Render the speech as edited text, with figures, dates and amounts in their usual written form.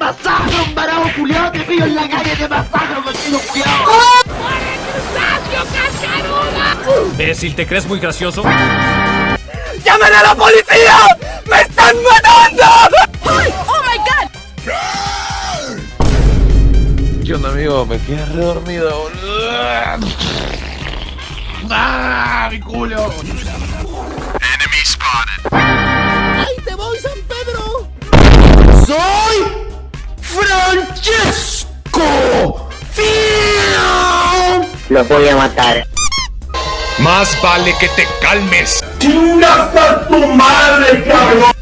masacro, un varado culiado, te pillo en la calle, te masacro, contigo culiado. Imbécil, ¿te crees muy gracioso? ¡Llamen a la policía! ¡Me están matando! ¡Oh my god! ¿Qué onda, amigo? Me quedé re dormido. ¡Ah, mi culo! Enemy spotted. ¡Ahí te voy, San Pedro! ¡Soy Francesco! Los voy a matar. Más vale que te calmes. ¡Chingas a tu madre, cabrón!